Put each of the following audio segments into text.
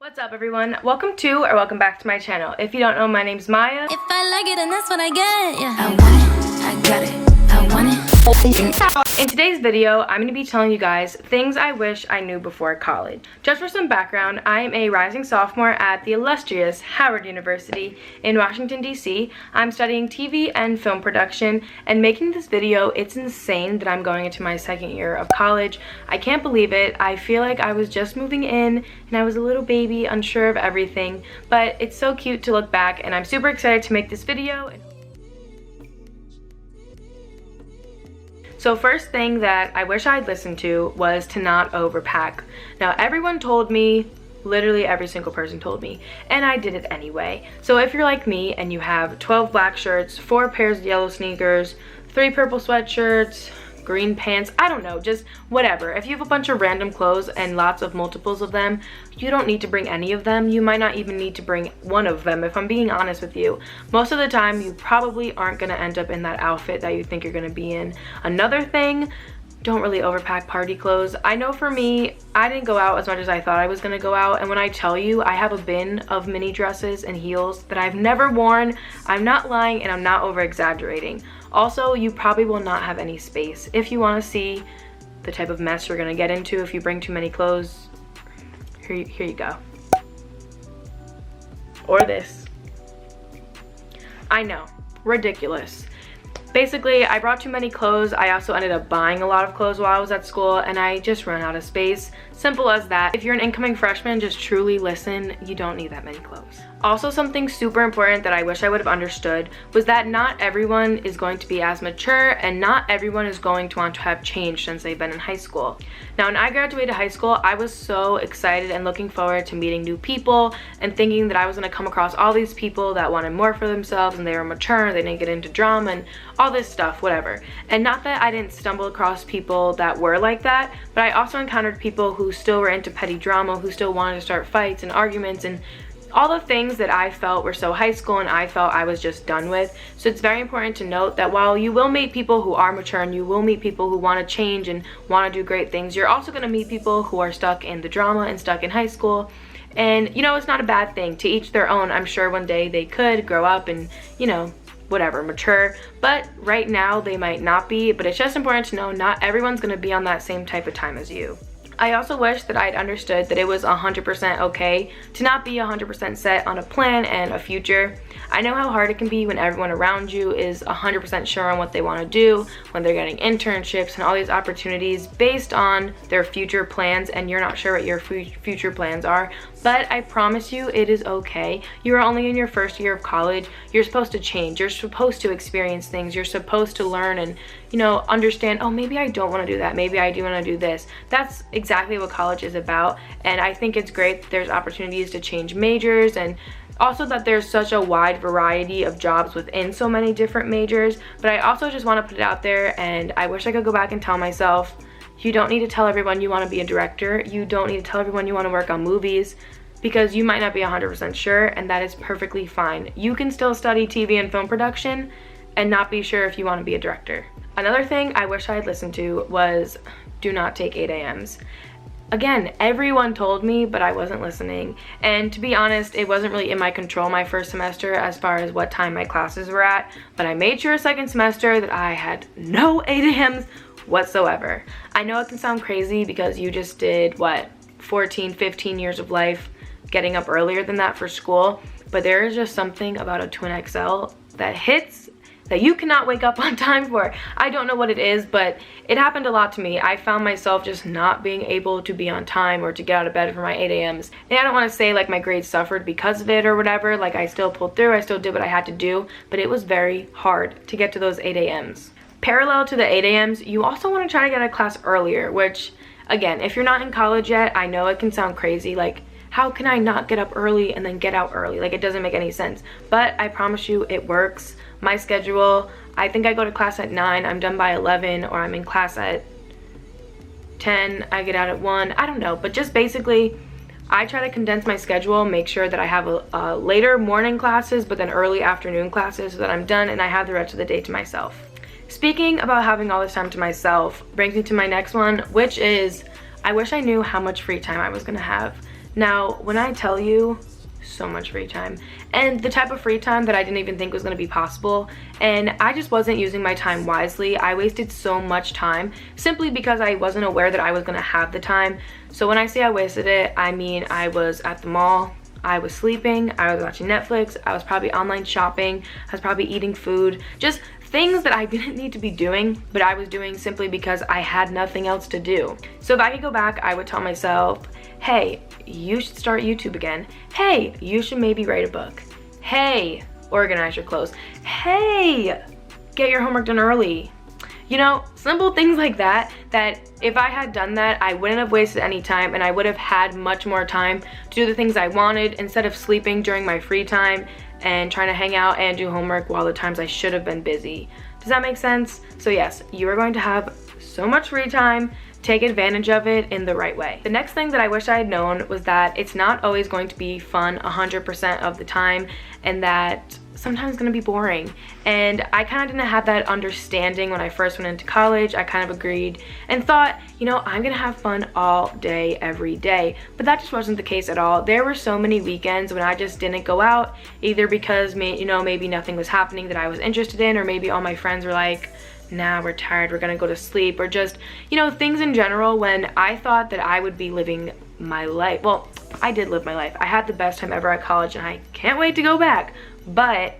What's up everyone? Welcome back to my channel. If you don't know, my name's Maya. If I like it, then that's what I get. Yeah. I want it, I got it, I want it. In today's video, I'm going to be telling you guys things I wish I knew before college. Just for some background, I am a rising sophomore at the illustrious Howard University in Washington, D.C. I'm studying TV and film production, and making this video, it's insane that I'm going into my second year of college. I can't believe it. I feel like I was just moving in and I was a little baby, unsure of everything, but it's so cute to look back, and I'm super excited to make this video. So first thing that I wish I'd listened to was to not overpack. Now everyone told me, literally every single person told me, and I did it anyway. So if you're like me and you have 12 black shirts, 4 pairs of yellow sneakers, 3 purple sweatshirts, green pants, I don't know, just whatever. If you have a bunch of random clothes and lots of multiples of them, you don't need to bring any of them. You might not even need to bring one of them, if I'm being honest with you. Most of the time, you probably aren't gonna end up in that outfit that you think you're gonna be in. Another thing, don't really overpack party clothes. I know for me, I didn't go out as much as I thought I was gonna go out, and when I tell you I have a bin of mini dresses and heels that I've never worn, I'm not lying and I'm not over exaggerating. Also, you probably will not have any space. If you want to see the type of mess you're gonna get into if you bring too many clothes, here you go. Or this. I know, ridiculous. Basically, I brought too many clothes. I also ended up buying a lot of clothes while I was at school, and I just ran out of space. Simple as that. If you're an incoming freshman, just truly listen, you don't need that many clothes. Also, something super important that I wish I would have understood was that not everyone is going to be as mature, and not everyone is going to want to have change since they've been in high school. Now, when I graduated high school, I was so excited and looking forward to meeting new people and thinking that I was going to come across all these people that wanted more for themselves and they were mature, they didn't get into drama and all this stuff, whatever. And not that I didn't stumble across people that were like that, but I also encountered people who still were into petty drama, who still wanted to start fights and arguments and all the things that I felt were so high school and I felt I was just done with. So it's very important to note that while you will meet people who are mature and you will meet people who want to change and want to do great things, you're also going to meet people who are stuck in the drama and stuck in high school. And you know, it's not a bad thing. To each their own. I'm sure one day they could grow up and, you know, whatever, mature, but right now they might not be. But it's just important to know not everyone's going to be on that same type of time as you. I also wish that I'd understood that it was 100% okay to not be 100% set on a plan and a future. I know how hard it can be when everyone around you is 100% sure on what they want to do, when they're getting internships and all these opportunities based on their future plans, and you're not sure what your future plans are. But I promise you, it is okay. You're only in your first year of college. You're supposed to change. You're supposed to experience things. You're supposed to learn and, you know, understand, oh, maybe I don't want to do that. Maybe I do want to do this. That's exactly what college is about. And I think it's great that there's opportunities to change majors, and also that there's such a wide variety of jobs within so many different majors. But I also just want to put it out there, and I wish I could go back and tell myself, you don't need to tell everyone you want to be a director. You don't need to tell everyone you want to work on movies, because you might not be 100% sure, and that is perfectly fine. You can still study TV and film production and not be sure if you want to be a director. Another thing I wish I had listened to was do not take 8 a.m.s. Again, everyone told me, but I wasn't listening. And to be honest, it wasn't really in my control my first semester as far as what time my classes were at, but I made sure second semester that I had no 8 a.m.s whatsoever. I know it can sound crazy because you just did, what, 14, 15 years of life getting up earlier than that for school, but there is just something about a Twin XL that hits that you cannot wake up on time for. I don't know what it is, but it happened a lot to me. I found myself just not being able to be on time or to get out of bed for my 8 a.m.s. And I don't want to say like my grades suffered because of it or whatever. Like, I still pulled through, I still did what I had to do, but it was very hard to get to those 8 a.m.s. Parallel to the 8 a.m.s, you also want to try to get out of class earlier, which, again, if you're not in college yet, I know it can sound crazy. Like, how can I not get up early and then get out early? Like, it doesn't make any sense. But I promise you, it works. My schedule, I think I go to class at 9, I'm done by 11, or I'm in class at 10, I get out at 1. I don't know, but just basically, I try to condense my schedule, make sure that I have a later morning classes, but then early afternoon classes, so that I'm done and I have the rest of the day to myself. Speaking about having all this time to myself brings me to my next one, which is I wish I knew how much free time I was gonna have. Now, when I tell you, so much free time, and the type of free time that I didn't even think was going to be possible, and I just wasn't using my time wisely. I wasted so much time simply because I wasn't aware that I was going to have the time. So when I say I wasted it, I mean I was at the mall, I was sleeping, I was watching Netflix, I was probably online shopping, I was probably eating food, just things that I didn't need to be doing, but I was doing simply because I had nothing else to do. So if I could go back, I would tell myself, hey, you should start YouTube again. Hey, you should maybe write a book. Hey, organize your clothes. Hey, get your homework done early. You know, simple things like that, that if I had done that, I wouldn't have wasted any time and I would have had much more time to do the things I wanted instead of sleeping during my free time and trying to hang out and do homework while the times I should have been busy. Does that make sense? So yes, you are going to have so much free time. Take advantage of it in the right way. The next thing that I wish I had known was that it's not always going to be fun 100% of the time, and that sometimes it's gonna be boring. And I kind of didn't have that understanding when I first went into college. I kind of agreed and thought, you know, I'm gonna have fun all day, every day. But that just wasn't the case at all. There were so many weekends when I just didn't go out, either because maybe nothing was happening that I was interested in, or maybe all my friends were like, nah, we're tired, we're gonna go to sleep, or just, you know, things in general, when I thought that I would be living my life. Well, I did live my life. I had the best time ever at college and I can't wait to go back. But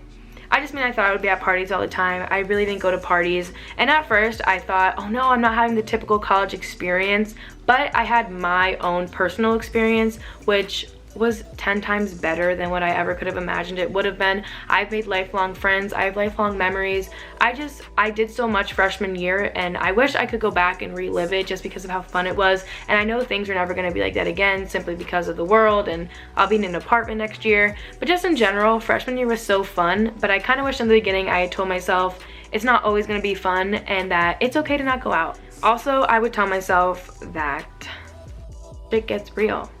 I thought I would be at parties all the time. I really didn't go to parties. And at first I thought, oh no, I'm not having the typical college experience. But I had my own personal experience, which was 10 times better than what I ever could have imagined it would have been. I've made lifelong friends. I have lifelong memories. I did so much freshman year, and I wish I could go back and relive it just because of how fun it was. And I know things are never going to be like that again simply because of the world, and I'll be in an apartment next year. But just in general, freshman year was so fun. But I kind of wish in the beginning I had told myself it's not always going to be fun and that it's okay to not go out. Also, I would tell myself that it gets real.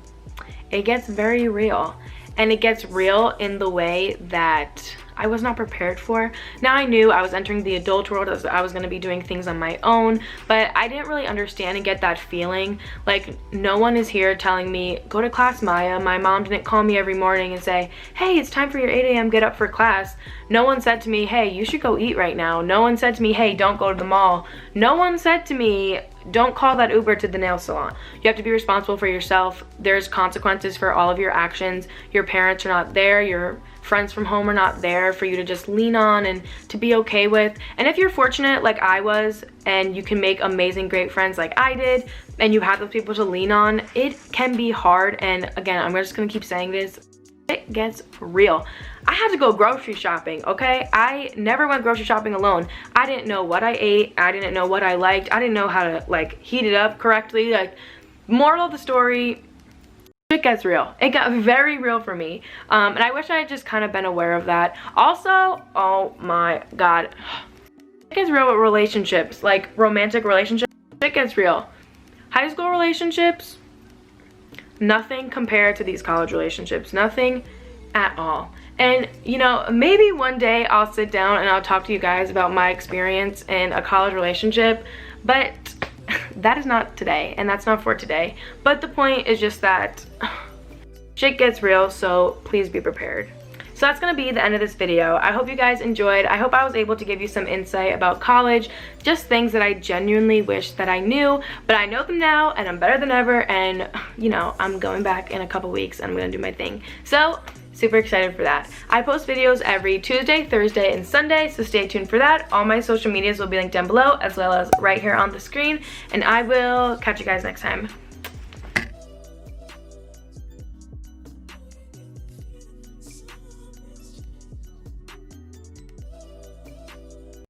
It gets very real, and it gets real in the way that I was not prepared for. Now I knew I was entering the adult world, I was going to be doing things on my own, but I didn't really understand and get that feeling. Like, no one is here telling me, go to class, Maya. My mom didn't call me every morning and say, hey, it's time for your 8 a.m. get up for class. No one said to me, hey, you should go eat right now. No one said to me, hey, don't go to the mall. No one said to me, don't call that Uber to the nail salon. You have to be responsible for yourself. There's consequences for all of your actions. Your parents are not there. Your friends from home are not there for you to just lean on and to be okay with. And if you're fortunate like I was, and you can make amazing, great friends like I did, and you have those people to lean on, it can be hard. And again, I'm just gonna keep saying this, it gets real. I had to go grocery shopping, okay? I never went grocery shopping alone. I didn't know what I ate. I didn't know what I liked. I didn't know how to like heat it up correctly. Like, moral of the story, it gets real. It got very real for me. And I wish I had just kind of been aware of that. Also, oh my God, it gets real with relationships, like romantic relationships. It gets real. High school relationships, nothing compared to these college relationships. Nothing at all. And you know, maybe one day I'll sit down and I'll talk to you guys about my experience in a college relationship, but that is not today, and that's not for today. But the point is just that shit gets real, so please be prepared. So that's gonna be the end of this video. I hope you guys enjoyed. I hope I was able to give you some insight about college, just things that I genuinely wish that I knew, but I know them now and I'm better than ever, and you know, I'm going back in a couple weeks and I'm gonna do my thing. So super excited for that. I post videos every Tuesday, Thursday, and Sunday, so stay tuned for that. All my social medias will be linked down below, as well as right here on the screen, and I will catch you guys next time.